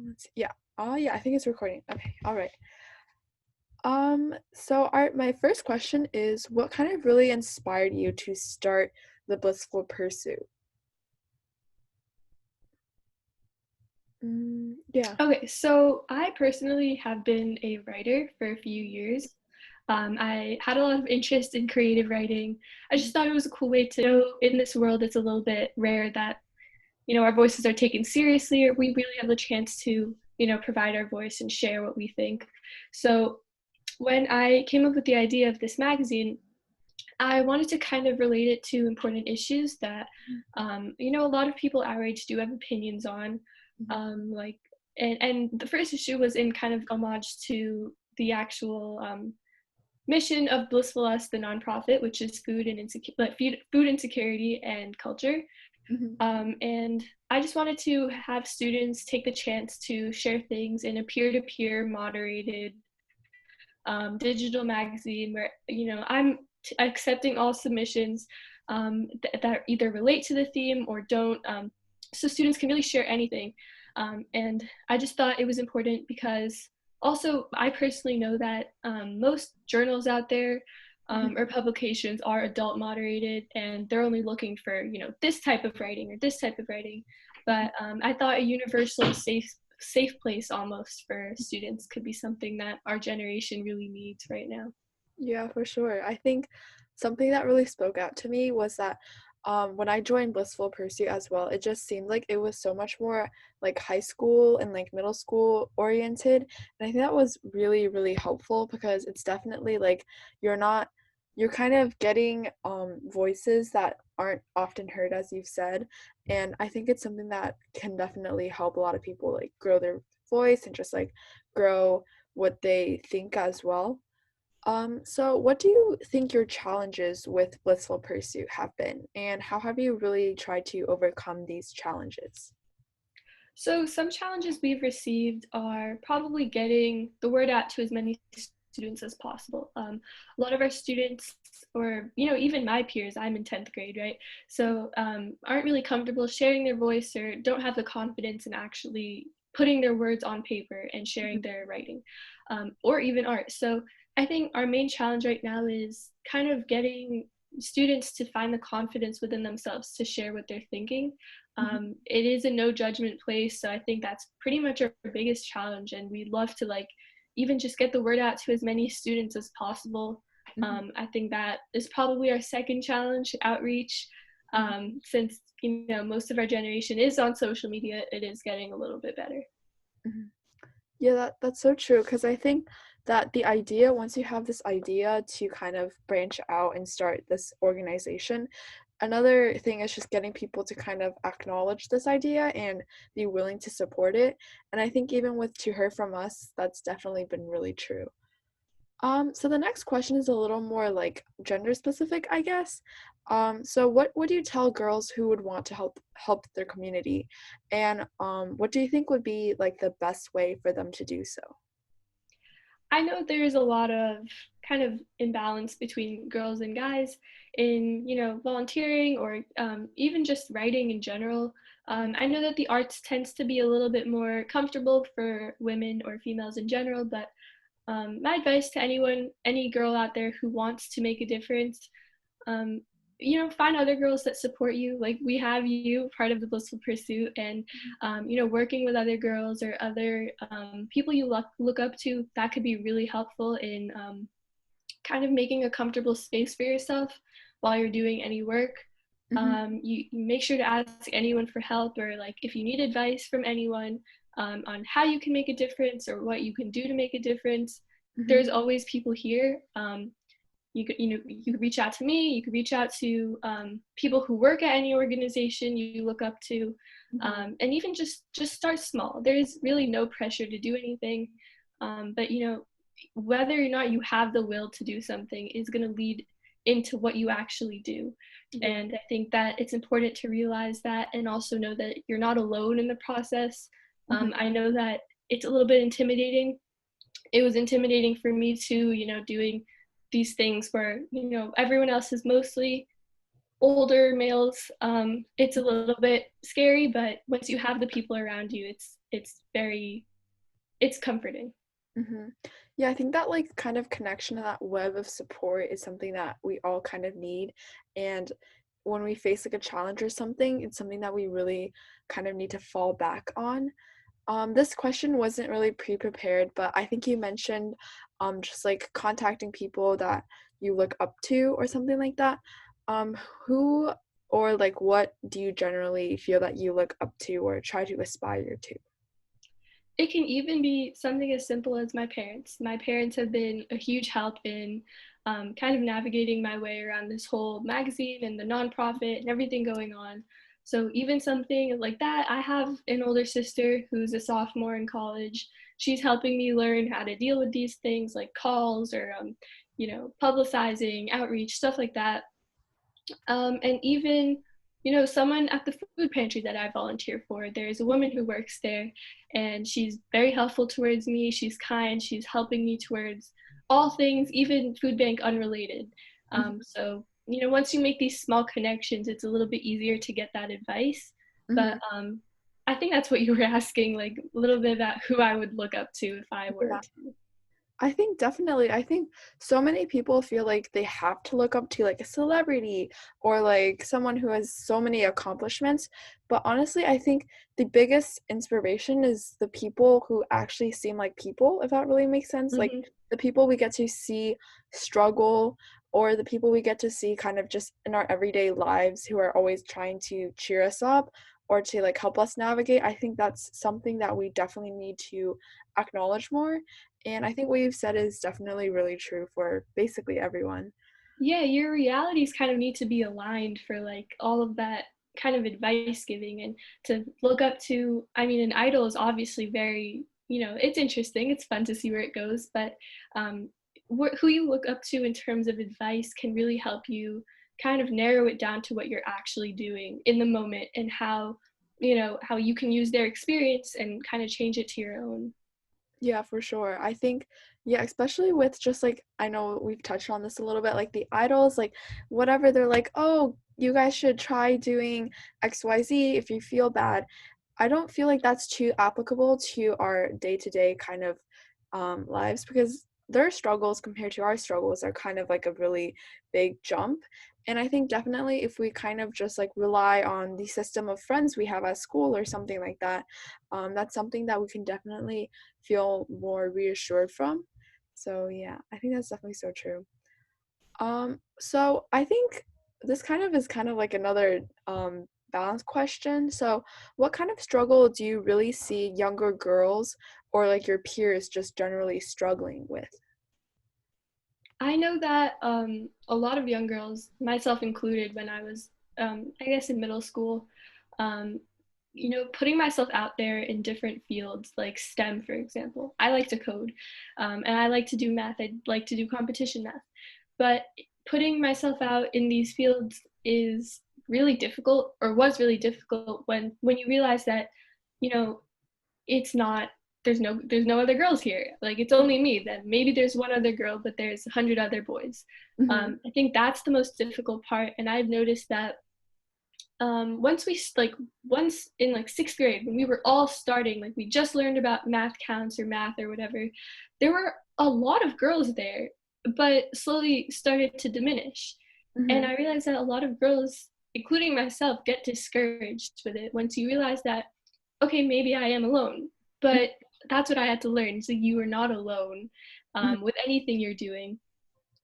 Let's see. Yeah. Oh, yeah, I think it's recording. Okay. All right. My first question is, what kind of really inspired you to start the Blissful Pursuit? Yeah. Okay, so I personally have been a writer for a few years. I had a lot of interest in creative writing. I just thought it was a cool way to know in this world it's a little bit rare that, our voices are taken seriously or we really have the chance to, provide our voice and share what we think. So when I came up with the idea of this magazine, I wanted to kind of relate it to important issues that, a lot of people our age do have opinions on. Mhm. Like, and the first issue was in kind of homage to the actual mission of Blissful Us, the nonprofit, which is food insecurity and culture. Mhm. And I just wanted to have students take the chance to share things in a peer-to-peer moderated digital magazine where I'm accepting all submissions that either relate to the theme or don't, so students can really share anything. And I just thought it was important because also I personally know that most journals out there Mhm. or publications are adult moderated and they're only looking for this type of writing or this type of writing. But I thought a universal safe place almost for students could be something that our generation really needs right now. Yeah, for sure. I think something that really spoke out to me was that when I joined Blissful Pursuit as well, it just seemed like it was so much more like high school and like middle school oriented. And I think that was really, really helpful because it's definitely like you're not you're kind of getting voices that aren't often heard, as you've said. And I think it's something that can definitely help a lot of people like grow their voice and just like grow what they think as well. So what do you think your challenges with Blissful Pursuit have been, and how have you really tried to overcome these challenges? So some challenges we've received are probably getting the word out to as many students as possible. A lot of our students, or even my peers, I'm in 10th grade, right? So aren't really comfortable sharing their voice or don't have the confidence in actually putting their words on paper and sharing Mhm. their writing, or even art. So I think our main challenge right now is kind of getting students to find the confidence within themselves to share what they're thinking. Mhm. It is a no judgment place, so I think that's pretty much our biggest challenge, and we'd love to like even just get the word out to as many students as possible. Mhm. I think that is probably our second challenge, outreach. Mhm. Since most of our generation is on social media, it is getting a little bit better. Mhm. Yeah, that's so true because I think that the idea, once you have this idea to kind of branch out and start this organization, another thing is just getting people to kind of acknowledge this idea and be willing to support it. And I think even with To Her From Us, that's definitely been really true. So the next question is a little more like gender specific, I guess. So what would you tell girls who would want to help their community? And what do you think would be like the best way for them to do so? I know there's a lot of kind of imbalance between girls and guys in, volunteering or even just writing in general. I know that the arts tends to be a little bit more comfortable for women or females in general, but my advice to any girl out there who wants to make a difference, um, find other girls that support you. Like we have you, part of the Blissful Pursuit, and working with other girls or other people you look up to, that could be really helpful in kind of making a comfortable space for yourself while you're doing any work. Mhm. You make sure to ask anyone for help or like if you need advice from anyone on how you can make a difference or what you can do to make a difference. Mhm. There's always people here. You could reach out to me. You could reach out to people who work at any organization you look up to, Mhm. and even just start small. There's really no pressure to do anything, but whether or not you have the will to do something is going to lead into what you actually do. Yeah. And I think that it's important to realize that and also know that you're not alone in the process. Mhm. I know that it's a little bit intimidating. It was intimidating for me too, doing these things where, everyone else is mostly older males. It's a little bit scary, but once you have the people around you, it's comforting. Mhm. Yeah, I think that, like, kind of connection and that web of support is something that we all kind of need, and when we face, like, a challenge or something, it's something that we really kind of need to fall back on. This question wasn't really pre-prepared, but I think you mentioned, just, like, contacting people that you look up to or something like that. Who or, like, what do you generally feel that you look up to or try to aspire to? It can even be something as simple as my parents. My parents have been a huge help in kind of navigating my way around this whole magazine and the nonprofit and everything going on. So, even something like that, I have an older sister who's a sophomore in college. She's helping me learn how to deal with these things like calls or, publicizing, outreach, stuff like that. And even, someone at the food pantry that I volunteer for, there's a woman who works there, and she's very helpful towards me. She's kind. She's helping me towards all things, even food bank unrelated. Mhm, Once you make these small connections, it's a little bit easier to get that advice. But mhm. I think that's what you were asking, like a little bit about who I would look up to if I were Yeah. to. I think definitely. I think so many people feel like they have to look up to like a celebrity or like someone who has so many accomplishments. But honestly, I think the biggest inspiration is the people who actually seem like people, if that really makes sense. Like Hmm. the people we get to see struggle or the people we get to see kind of just in our everyday lives who are always trying to cheer us up or to like help us navigate. I think that's something that we definitely need to acknowledge more, and I think what you've said is definitely really true for basically everyone. Yeah, your realities kind of need to be aligned for like all of that kind of advice giving and to look up to. I mean, an idol is obviously very, it's interesting, it's fun to see where it goes, but um, who you look up to in terms of advice can really help you kind of narrow it down to what you're actually doing in the moment and how you can use their experience and kind of change it to your own. Yeah, for sure. I think, yeah, especially with just like, I know we've touched on this a little bit, like the idols, like whatever, they're like, oh, you guys should try doing XYZ if you feel bad. I don't feel like that's too applicable to our day-to-day kind of lives because their struggles compared to our struggles are kind of like a really big jump. And I think definitely if we kind of just like rely on the system of friends we have at school or something like that, that's something that we can definitely feel more reassured from. So yeah, I think that's definitely so true. So I think this kind of is kind of like another balance question. So what kind of struggle do you really see younger girls or like your peers just generally struggling with? I know that a lot of young girls, myself included, when I was, I guess, in middle school, um, putting myself out there in different fields, like STEM, for example. I like to code, and I like to do math. I like to do competition math. But putting myself out in these fields is really difficult, or was really difficult when you realize that, you know, it's not there's no other girls here, like it's only me, then maybe there's one other girl but there's 100 other boys. Mhm. I think that's the most difficult part, and I've noticed that once in like sixth grade when we were all starting, like we just learned about math counts or math or whatever, there were a lot of girls there, but slowly started to diminish. And Mhm. I realized that a lot of girls, including myself, get discouraged with it once you realize that, okay, maybe I am alone. But that's what I had to learn. So you are not alone Mhm. with anything you're doing.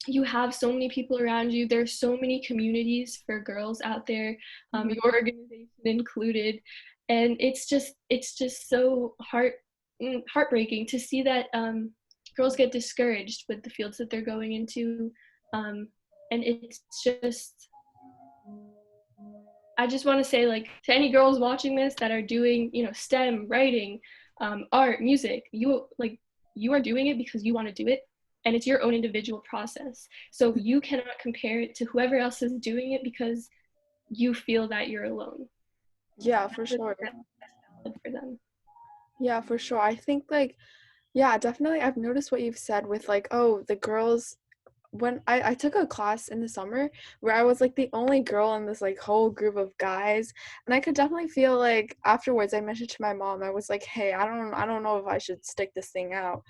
You have so many people around you. There's so many communities for girls out there, Mhm. your organization included, and it's just so heartbreaking to see that girls get discouraged with the fields that they're going into, um, and it's just I just want to say, like, to any girls watching this that are doing, STEM, writing, art, music, you are doing it because you want to do it, and it's your own individual process. So you cannot compare it to whoever else is doing it because you feel that you're alone. Yeah, I for feel sure. like that's valid for them. Yeah, for sure. I think like yeah, definitely I've noticed what you've said with like, oh, the girls when I took a class in the summer where I was like the only girl in this like whole group of guys, and I could definitely feel like afterwards I mentioned to my mom, I was like, "Hey, I don't know if I should stick this thing out."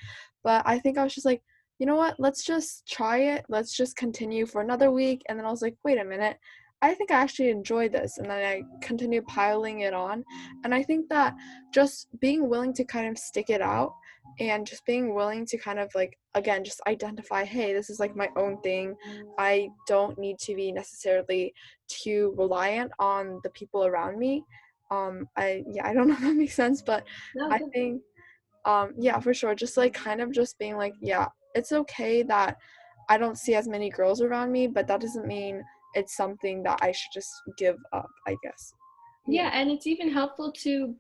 But I think I was just like, "You know what? Let's just try it. Let's just continue for another week." And then I was like, "Wait a minute. I think I actually enjoy this." And then I continued piling it on. And I think that just being willing to kind of stick it out and just being willing to kind of like again just identify, hey, this is like my own thing. I don't need to be necessarily too reliant on the people around me. I don't know if that makes sense, but No, I good. think yeah, for sure, just like kind of just being like, yeah, it's okay that I don't see as many girls around me, but that doesn't mean it's something that I should just give up, I guess. Yeah. Yeah, and it's even helpful to,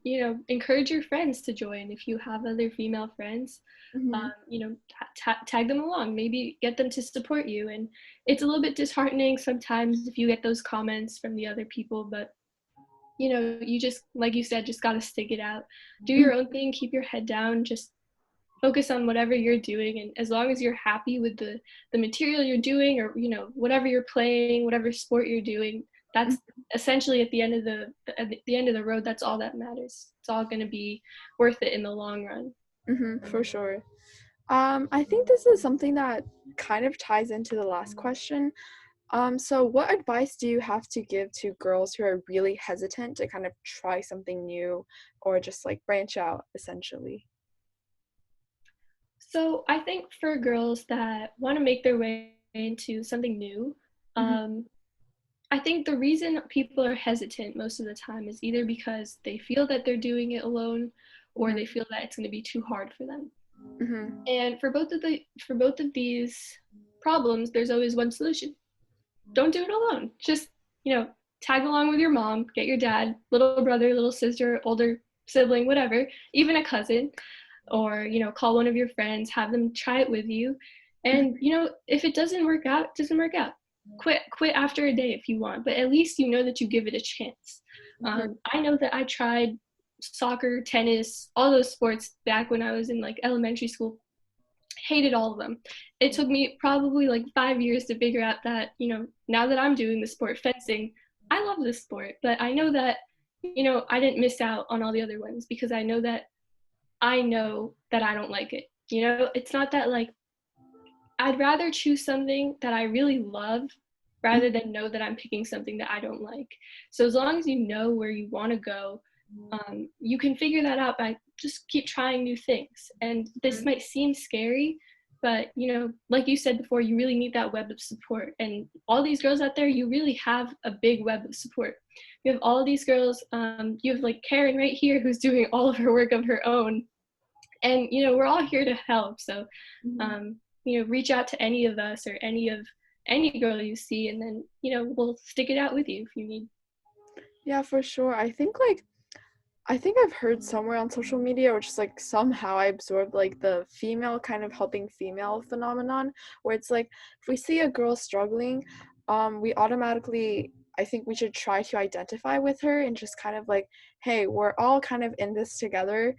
encourage your friends to join if you have other female friends. Hmm. Tag them along, maybe get them to support you. And it's a little bit disheartening sometimes if you get those comments from the other people, but you just, like you said, just got to stick it out. Do your own thing, keep your head down, just focus on whatever you're doing, and as long as you're happy with the material you're doing, or whatever you're playing, whatever sport you're doing, that's essentially at the end of the road, that's all that matters. It's all going to be worth it in the long run. For sure. I think this is something that kind of ties into the last question. So what advice do you have to give to girls who are really hesitant to kind of try something new or just like branch out essentially? So I think for girls that want to make their way into something new, Hmm. um, I think the reason people are hesitant most of the time is either because they feel that they're doing it alone, or they Hmm. feel that it's going to be too hard for them. Hmm. And for both of these problems, there's always one solution. Don't do it alone. Just, tag along with your mom, get your dad, little brother, little sister, older sibling, whatever, even a cousin, or, call one of your friends, have them try it with you. And, if it doesn't work out, it doesn't work out. Quit after a day if you want, but at least you know that you give it a chance. Hmm. I know that I tried soccer, tennis, all those sports back when I was in like elementary school. Hated all of them. It took me probably like 5 years to figure out that, now that I'm doing the sport, fencing, I love this sport, but I know that, I didn't miss out on all the other ones because I know that I don't like it. It's not that like I'd rather choose something that I really love rather than know that I'm picking something that I don't like. So as long as you know where you want to go, you can figure that out by just keep trying new things. And this might seem scary, but like you said before, you really need that web of support. And all these girls out there, you really have a big web of support. You have all these girls. You have like Karen right here, who's doing all of her work of her own, and we're all here to help. So Hmm. um, reach out to any of us or any girl you see, and then we'll stick it out with you if you need. Yeah, for sure. I think I've heard somewhere on social media, or just like somehow I absorbed like the female kind of helping female phenomenon, where it's like if we see a girl struggling, we automatically, I think we should try to identify with her and just kind of like, hey, we're all kind of in this together.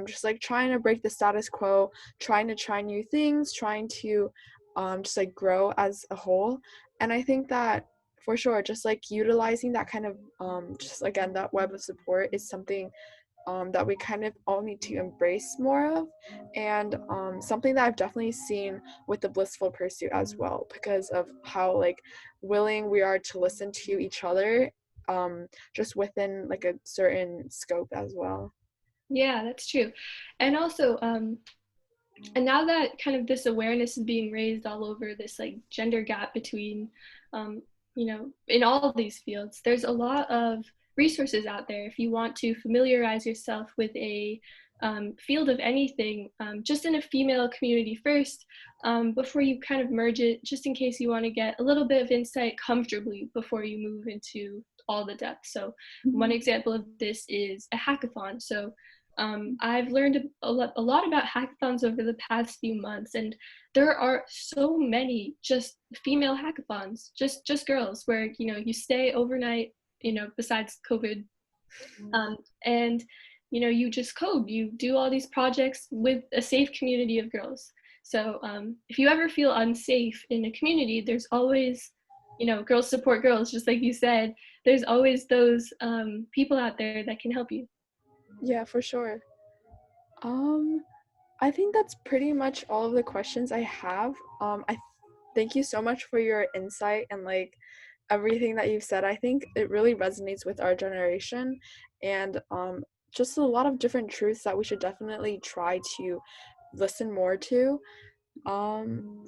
Just like trying to break the status quo, trying to try new things, trying to just like grow as a whole. And I think that for sure, just like utilizing that kind of just again that web of support is something that we kind of all need to embrace more of, and something that I've definitely seen with the Blissful Pursuit as well, because of how like willing we are to listen to each other, just within like a certain scope as well. Yeah, that's true. And also, and now that kind of this awareness is being raised all over this like gender gap between um, in all of these fields, there's a lot of resources out there if you want to familiarize yourself with a field of anything, just in a female community first, before you kind of merge it, just in case you want to get a little bit of insight comfortably before you move into all the depth. So one Mhm. example of this is a hackathon. So I've learned a lot about hackathons over the past few months, and there are so many just female hackathons, just girls, where you stay overnight, besides COVID, um, and you just code, you do all these projects with a safe community of girls. So if you ever feel unsafe in a community, there's always, girls support girls, just like you said. There's always those people out there that can help you. Yeah, for sure. Um, I think that's pretty much all of the questions I have. Thank you so much for your insight and like everything that you've said. I think it really resonates with our generation and just a lot of different truths that we should definitely try to listen more to. Um